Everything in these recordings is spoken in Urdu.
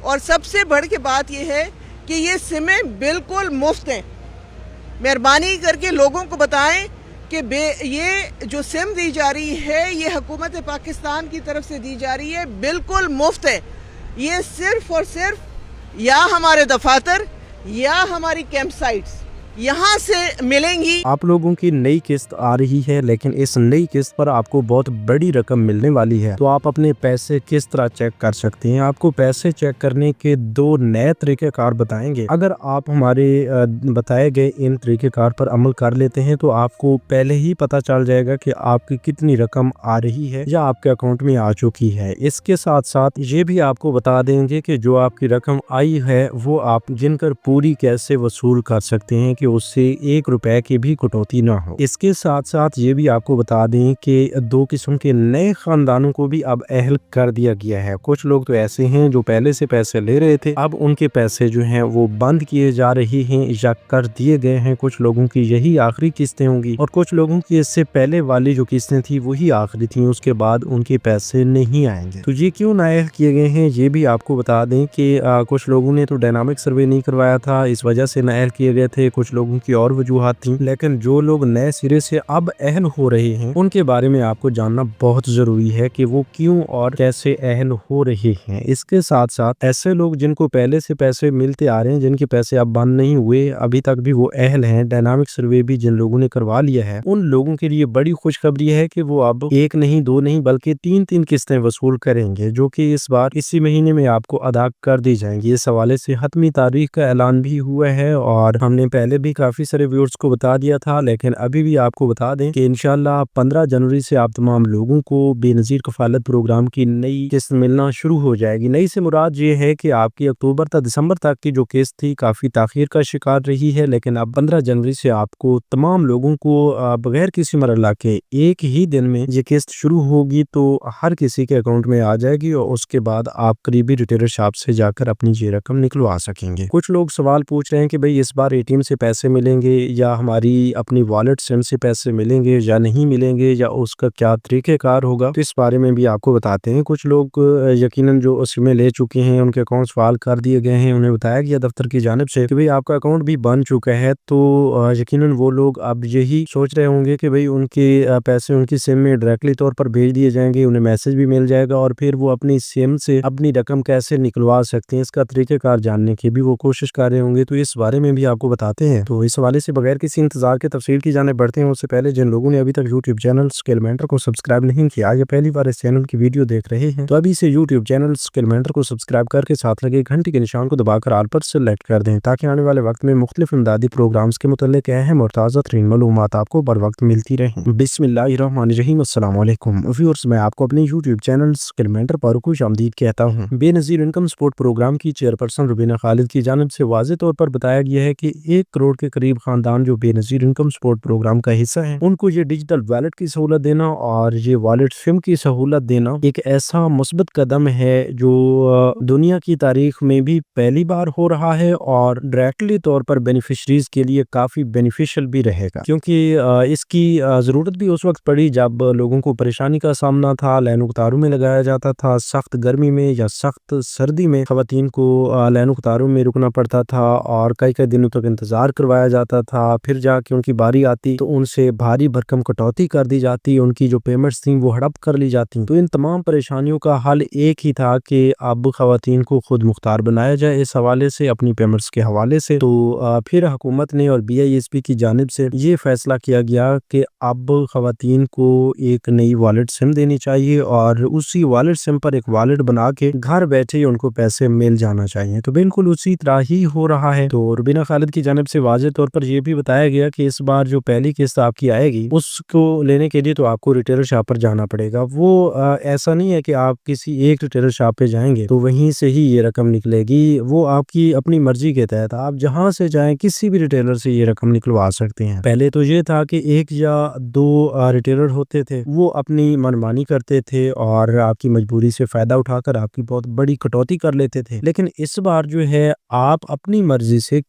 اور سب سے بڑھ کے بات یہ ہے کہ یہ سمیں بالکل مفت ہیں. مہربانی کر کے لوگوں کو بتائیں کہ یہ جو سم دی جا رہی ہے یہ حکومت پاکستان کی طرف سے دی جا رہی ہے، بالکل مفت ہے. یہ صرف اور صرف یا ہمارے دفاتر یا ہماری کیمپ سائٹس یہاں سے ملیں گی. آپ لوگوں کی نئی قسط آ رہی ہے، لیکن اس نئی قسط پر آپ کو بہت بڑی رقم ملنے والی ہے. تو آپ اپنے پیسے کس طرح چیک کر سکتے ہیں؟ آپ کو پیسے چیک کرنے کے 2 نئے طریقہ کار بتائیں گے. اگر آپ ہمارے بتائے گئے ان طریقہ کار پر عمل کر لیتے ہیں تو آپ کو پہلے ہی پتا چل جائے گا کہ آپ کی کتنی رقم آ رہی ہے یا آپ کے اکاؤنٹ میں آ چکی ہے. اس کے ساتھ ساتھ یہ بھی آپ کو بتا دیں گے کہ جو آپ کی رقم آئی ہے وہ آپ جن کر پوری کیسے وصول کر سکتے ہیں کہ اس سے 1 روپے کی بھی کٹوتی نہ ہو. اس کے ساتھ ساتھ یہ بھی آپ کو بتا دیں کہ 2 قسم کے نئے خاندانوں کو بھی اب اہل کر دیا گیا ہے. کچھ لوگ تو ایسے ہیں جو پہلے سے پیسے لے رہے تھے، اب ان کے پیسے جو ہیں وہ بند کیے جا رہے ہیں یا کر دیے گئے ہیں. کچھ لوگوں کی یہی آخری قسطیں ہوں گی اور کچھ لوگوں کی اس سے پہلے والی جو قسطیں تھی وہی آخری تھیں، اس کے بعد ان کے پیسے نہیں آئیں گے. تو یہ کیوں نائل کیے گئے ہیں یہ بھی آپ کو بتا دیں کہ کچھ لوگوں نے تو ڈائنامک سروے نہیں کروایا تھا، اس وجہ سے نائل کیے گئے تھے. کچھ لوگوں کی اور وجوہات تھیں، لیکن جو لوگ نئے سرے سے اب اہل ہو رہے ہیں ان کے بارے میں آپ کو جاننا بہت ضروری ہے کہ وہ کیوں اور کیسے اہل ہو رہے ہیں. اس کے ساتھ ساتھ ایسے لوگ جن کو پہلے سے پیسے ملتے آ رہے ہیں، جن کے پیسے اب بند نہیں ہوئے، ابھی تک بھی وہ اہل ہیں، ڈائنامک سروے بھی جن لوگوں نے کروا لیا ہے، ان لوگوں کے لیے بڑی خوشخبری ہے کہ وہ اب 1 نہیں 2 نہیں بلکہ 3 قسطیں وصول کریں گے، جو کہ اس بار اسی مہینے میں آپ کو ادا کر دی جائیں گی. اس حوالے سے حتمی تاریخ کا اعلان بھی ہوا ہے اور ہم نے پہلے بھی کافی سارے ویورز کو بتا دیا تھا، لیکن ابھی بھی آپ کو بتا دیں کہ انشاءاللہ 15 جنوری سے آپ تمام لوگوں کو بے نظیر کفالت پروگرام کی نئی قسط ملنا شروع ہو جائے گی. نئی سے مراد یہ ہے کہ آپ کی اکتوبر تا دسمبر تک کی جو قسط تھی کافی تاخیر کا شکار رہی ہے، لیکن اب 15 جنوری سے آپ کو تمام لوگوں کو بغیر کسی مرحلہ کے ایک ہی دن میں یہ قسط شروع ہوگی، تو ہر کسی کے اکاؤنٹ میں آ جائے گی اور اس کے بعد آپ قریبی ریٹیلر شاپ سے جا کر اپنی یہ رقم نکلوا سکیں گے. کچھ لوگ سوال پوچھ رہے ہیں کہ بھئی اس بار ATM سے پیسے ملیں گے یا ہماری اپنی والٹ سم سے پیسے ملیں گے یا نہیں ملیں گے، یا اس کا کیا طریقہ کار ہوگا. تو اس بارے میں بھی آپ کو بتاتے ہیں. کچھ لوگ یقیناً جو سمیں لے چکے ہیں ان کے اکاؤنٹ فعال کر دیے گئے ہیں، انہیں بتایا گیا دفتر کی جانب سے کہ بھئی آپ کا اکاؤنٹ بھی بن چکا ہے. تو یقیناً وہ لوگ اب یہی سوچ رہے ہوں گے کہ بھئی ان کے پیسے ان کی سم میں ڈائریکٹلی طور پر بھیج دیے جائیں گے، انہیں میسج بھی مل جائے گا اور پھر وہ اپنی سم سے اپنی رقم کیسے نکلوا سکتے ہیں، اس کا طریقہ کار جاننے کی بھی وہ کوشش کر رہے ہوں گے. تو اس بارے میں بھی آپ کو بتاتے ہیں. تو اس حوالے سے بغیر کسی انتظار کے تفصیل کی جانب بڑھتے ہیں. اس سے پہلے جن لوگوں نے ابھی تک YouTube چینل سکل مینٹر کو سبسکرائب نہیں کیا یا پہلی بار اس چینل کی ویڈیو دیکھ رہے ہیں تو ابھی سے YouTube چینل سکل مینٹر کو سبسکرائب کر کے ساتھ لگے گھنٹی کے نشان کو دبا کر آل پر سلیکٹ کر دیں، تاکہ آنے والے وقت میں مختلف امدادی پروگرامز کے متعلق اہم اور تازہ ترین معلومات آپ کو بر وقت ملتی رہیں. بسم اللہ الرحمن الرحیم. السلام علیکم ویورز، میں آپ کو اپنے YouTube چینل سکل مینٹر پر خوش آمدید کہتا ہوں. بے نظیر انکم سپورٹ پروگرام کی چیئرپرسن روبینہ خالد کی جانب سے واضح طور پر بتایا گیا ہے کہ 1 کروڑ کے قریب خاندان جو بے نظیر انکم سپورٹ پروگرام کا حصہ ہیں، ان کو یہ ڈیجیٹل والیٹ کی سہولت دینا اور یہ والیٹ سم کی سہولت دینا ایک ایسا مثبت قدم ہے جو دنیا کی تاریخ میں بھی پہلی بار ہو رہا ہے اور ڈائریکٹلی طور پر بینیفیشریز کے لیے کافی بینیفیشل بھی رہے گا، کیونکہ اس کی ضرورت بھی اس وقت پڑی جب لوگوں کو پریشانی کا سامنا تھا، لائنوں قطاروں میں لگایا جاتا تھا، سخت گرمی میں یا سخت سردی میں خواتین کو لائنوں قطاروں میں رکنا پڑتا تھا اور کئی دنوں تک انتظار کروایا جاتا تھا. پھر جا کے ان کی باری آتی تو ان سے بھاری بھرکم کٹوتی کر دی جاتی، ان کی جو پیمنٹس تھیں وہ ہڑپ کر لی جاتی. تو ان تمام پریشانیوں کا حل ایک ہی تھا کہ اب خواتین کو خود مختار بنایا جائے اس حوالے سے، اپنی پیمنٹس کے حوالے سے. تو پھر حکومت نے اور BISP کی جانب سے یہ فیصلہ کیا گیا کہ اب خواتین کو ایک نئی والیٹ سم دینی چاہیے اور اسی والیٹ سم پر ایک والیٹ بنا کے گھر بیٹھے ان کو پیسے مل جانا چاہیے. تو بالکل اسی طرح ہی ہو رہا ہے. تو روبینہ خالد کی جانب سے واضح طور پر یہ بھی بتایا گیا کہ اس بار جو پہلی قسط آپ کی آئے گی اس کو لینے کے لیے تو آپ کو ریٹیلر شاپ پر جانا پڑے گا. وہ ایسا نہیں ہے کہ آپ کسی ایک ریٹیلر شاپ پہ جائیں گے تو وہیں سے ہی یہ رقم نکلے گی. وہ آپ کی اپنی مرضی کے تحت آپ جہاں سے چاہیں کسی بھی ریٹیلر سے یہ رقم نکلوا سکتے ہیں. پہلے تو یہ تھا کہ 1 یا 2 ریٹیلر ہوتے تھے، وہ اپنی منمانی کرتے تھے اور آپ کی مجبوری سے فائدہ اٹھا کر آپ کی بہت بڑی کٹوتی کر لیتے تھے. لیکن اس بار جو ہے آپ اپنی مرضی سے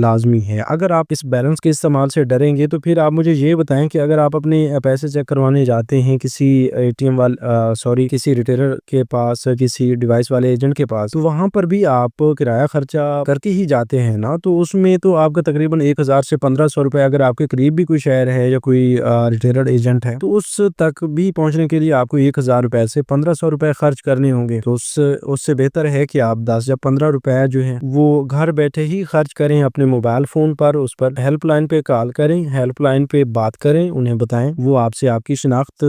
لازمی ہے. اگر آپ اس بیلنس کے استعمال سے ڈریں گے تو پھر آپ مجھے یہ بتائیں کہ اگر آپ اپنے پیسے چیک کروانے جاتے ہیں کسی اے ٹی ایم کسی ریٹیلر کے پاس, کسی ڈیوائس والے ایجنٹ کے پاس, تو وہاں پر بھی آپ کرایہ خرچہ کر کے ہی جاتے ہیں نا, تو اس میں تو آپ کا تقریباً 1000 سے 1500 روپے, اگر آپ کے قریب بھی کوئی شہر ہے یا کوئی ریٹیلر ایجنٹ ہے تو اس تک بھی پہنچنے کے لیے آپ کو 1000 روپے سے 1500 روپے خرچ کرنے ہوں گے. تو اس سے بہتر ہے کہ آپ 10 یا 15 روپے جو ہیں وہ گھر بیٹھے ہی خرچ کریں اپنے موبائل فون پر. اس پر ہیلپ لائن پہ کال کریں, ہیلپ لائن پہ بات کریں, انہیں بتائیں, وہ آپ سے آپ کی شناخت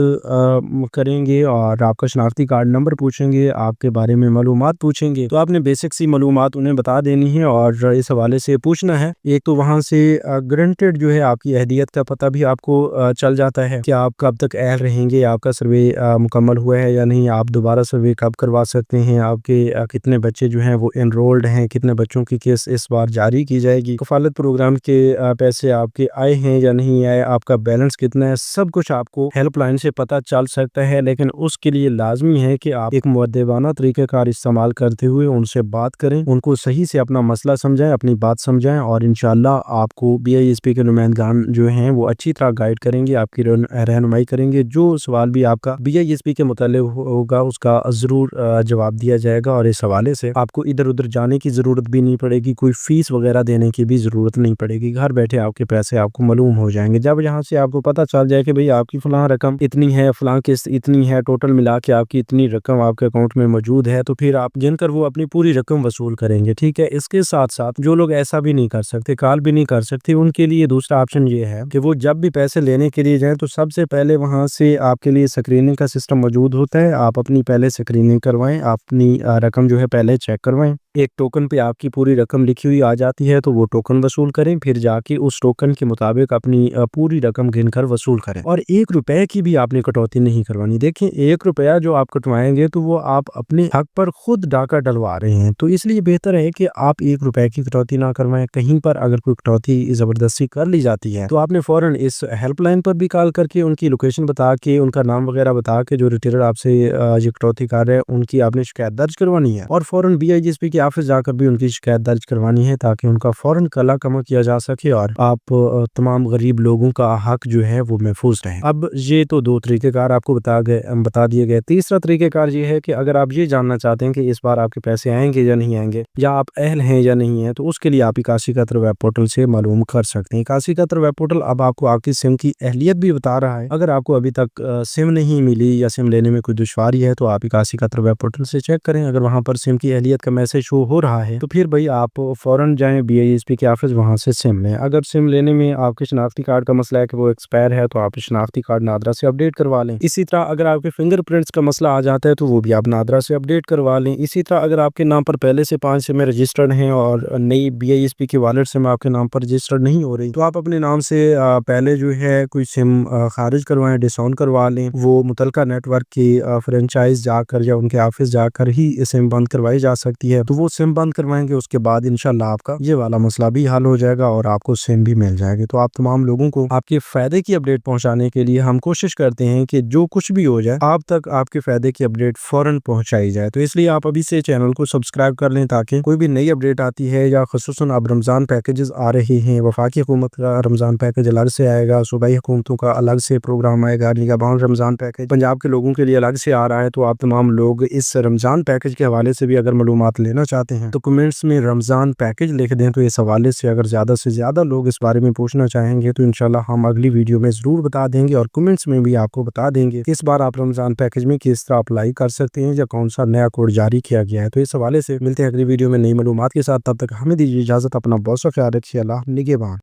کریں گے اور آپ کا شناختی کارڈ نمبر پوچھیں گے, آپ کے بارے میں معلومات پوچھیں گے. تو آپ نے بیسک سی معلومات انہیں بتا دینی ہے اور اس حوالے سے پوچھنا ہے. ایک تو وہاں سے گرنٹڈ جو ہے آپ کی اہلیت کا پتہ بھی آپ کو چل جاتا ہے کہ آپ کب تک اہل رہیں گے, آپ کا سروے مکمل ہوا ہے یا نہیں, آپ دوبارہ سروے کب کروا سکتے ہیں, آپ کے کتنے بچے جو ہیں وہ انرولڈ ہیں, کتنے بچوں کی کیس اس بار جاری کی جائے گی, کفالت پروگرام کے پیسے آپ کے آئے ہیں یا نہیں آئے, آپ کا بیلنس کتنا ہے, سب کچھ آپ کو ہیلپ لائن سے پتہ چل سکتا ہے. لیکن اس کے لیے لازمی ہے کہ آپ ایک مؤدبانہ طریقہ کار استعمال کرتے ہوئے ان سے بات کریں, ان کو صحیح سے اپنا مسئلہ سمجھائیں, اپنی بات سمجھائیں, اور انشاءاللہ آپ کو بی آئی ایس پی کے نمائندگان جو ہیں وہ اچھی طرح گائیڈ کریں گے, آپ کی رہنمائی کریں گے. جو سوال بھی آپ کا بی آئی ایس پی کے متعلق ہوگا اس کا ضرور جواب دیا جائے گا, اور اس حوالے سے آپ کو ادھر ادھر جانے کی ضرورت بھی نہیں پڑے گی, کوئی فیس وغیرہ دینے کی بھی ضرورت نہیں پڑے گی. گھر بیٹھے آپ کے پیسے آپ کو معلوم ہو جائیں گے. جب یہاں سے آپ کو پتہ چل جائے کہ بھئی آپ کی فلاں رقم اتنی ہے, فلاں قسط اتنی ہے, ٹوٹل ملا کے آپ کی اتنی رقم آپ کے اکاؤنٹ میں موجود ہے, تو پھر آپ گن کر وہ اپنی پوری رقم وصول کریں گے. ٹھیک ہے. اس کے ساتھ ساتھ جو لوگ ایسا بھی نہیں کر سکتے, کال بھی نہیں کر سکتے, ان کے لیے دوسرا آپشن یہ ہے کہ وہ جب بھی پیسے لینے کے لیے جائیں تو سب سے پہلے وہاں سے آپ کے لیے اسکریننگ کا سسٹم موجود ہوتا ہے. آپ اپنی پہلے اسکریننگ کروائیں, اپنی رقم جو ہے پہلے چیک کروائیں. ایک ٹوکن پہ آپ کی پوری رقم لکھی ہوئی آ جاتی ہے, تو وہ ٹوکن وصول کریں, پھر جا کے اس ٹوکن کے مطابق اپنی پوری رقم گن کر وصول کریں. اور 1 روپے کی بھی آپ نے کٹوتی نہیں کروانی. دیکھیں 1 روپیہ جو آپ کٹوائیں گے تو وہ آپ اپنے حق پر خود ڈاکہ ڈلوا رہے ہیں, تو اس لیے بہتر ہے کہ آپ 1 روپے کی کٹوتی نہ کروائیں. کہیں پر اگر کوئی کٹوتی زبردستی کر لی جاتی ہے تو آپ نے فوراً اس ہیلپ لائن پر بھی کال کر کے ان کی لوکیشن بتا کے, ان کا نام وغیرہ بتا کے, جو ریٹیلر آپ سے یہ کٹوتی کر رہے ہیں ان کی آپ نے شکایت درج کروانی ہے, اور فوراً بی آئی ایس پی کے آفس جا کر بھی ان کی شکایت درج کروانی ہے, تاکہ ان کا فوراً کلا کما کیا جا سکے اور آپ تمام غریب لوگوں کا حق جو ہے وہ محفوظ رہے. اب یہ تو 2 طریقہ کار آپ کو بتا دیے گئے. تیسرا طریقہ کار یہ ہے کہ اگر آپ یہ جاننا چاہتے ہیں کہ اس بار آپ کے پیسے آئیں گے یا نہیں آئیں گے, یا آپ اہل ہیں یا نہیں ہیں, تو اس کے لیے آپ 81 قطر ویب پورٹل سے معلوم کر سکتے ہیں. 81 قطر ویب پورٹل اب آپ کو آپ کی سم کی اہلیت بھی بتا رہا ہے. اگر آپ کو ابھی تک سم نہیں ملی یا سم لینے میں کوئی دشواری ہے تو آپ 81 قطر ویب پورٹل سے چیک کریں. اگر وہاں پر سم کی اہلیت کا میسج شو ہو رہا ہے تو پھر بھئی آپ فوراً جائیں بی آئی ایس پی کے آفس, وہاں سے سم لیں. اگر سم لینے میں آپ کے شناختی کارڈ کا مسئلہ ہے کہ وہ ایکسپائر ہے تو آپ شناختی کارڈ نادرا سے اپڈیٹ کروا لیں. اسی طرح اگر آپ کے فنگر پرنٹس کا مسئلہ آ جاتا ہے تو وہ بھی آپ نادرا سے اپڈیٹ کروا لیں. اسی طرح اگر آپ کے نام پر پہلے سے 5 سمیں رجسٹرڈ ہیں اور نئی بی آئی ایس پی کی والٹ سم آپ کے نام پر رجسٹرڈ نہیں ہو رہی, تو آپ اپنے نام سے پہلے جو ہے کوئی سم خارج کروائیں, ڈس آن کروا لیں. وہ متعلقہ نیٹ ورک کی فرنچائز جا کر یا ان کے آفس جا کر ہی سم بند کروائی جا سکتی ہے, تو وہ سم بند کروائیں گے. اس کے بعد انشاءاللہ آپ کا یہ والا مسئلہ بھی حل ہو جائے گا اور آپ کو سم بھی مل جائے گی. تو آپ تمام لوگوں کو آپ کے فائدے کی اپڈیٹ پہنچانے کے لیے ہم کوشش کرتے ہیں کہ جو کچھ بھی ہو جائے آپ تک آپ کے فائدے کی اپڈیٹ فوراً پہنچائی جائے. تو اس لیے آپ ابھی سے چینل کو سبسکرائب کر لیں تاکہ کوئی بھی نئی اپڈیٹ آتی ہے, یا خصوصاً اب رمضان پیکیجز آ رہے ہیں, وفاقی حکومت کا رمضان پیکیج الگ سے آئے گا, صوبائی حکومتوں کا الگ سے پروگرام آئے گا, نگہبان رمضان پیکیج پنجاب کے لوگوں کے لیے الگ سے آ رہا ہے. تو آپ تمام لوگ اس رمضان پیکیج کے حوالے سے بھی اگر معلومات لینا چاہتے ہیں تو کمنٹس میں رمضان پیکیج لکھ دیں. تو اس حوالے سے اگر زیادہ سے زیادہ لوگ اس بارے میں پوچھنا چاہیں گے تو انشاءاللہ ہم اگلی ویڈیو میں ضرور بتا دیں گے, اور کمنٹس میں بھی آپ کو بتا دیں گے کہ اس بار آپ رمضان پیکیج میں کس طرح اپلائی کر سکتے ہیں یا کون سا نیا کوڈ جاری کیا گیا ہے. تو اس حوالے سے ملتے ہیں اگلی ویڈیو میں نئی معلومات کے ساتھ. تب تک ہمیں دیجیے اجازت, اپنا بہت سا خیال رکھیے. اللہ نگہبان.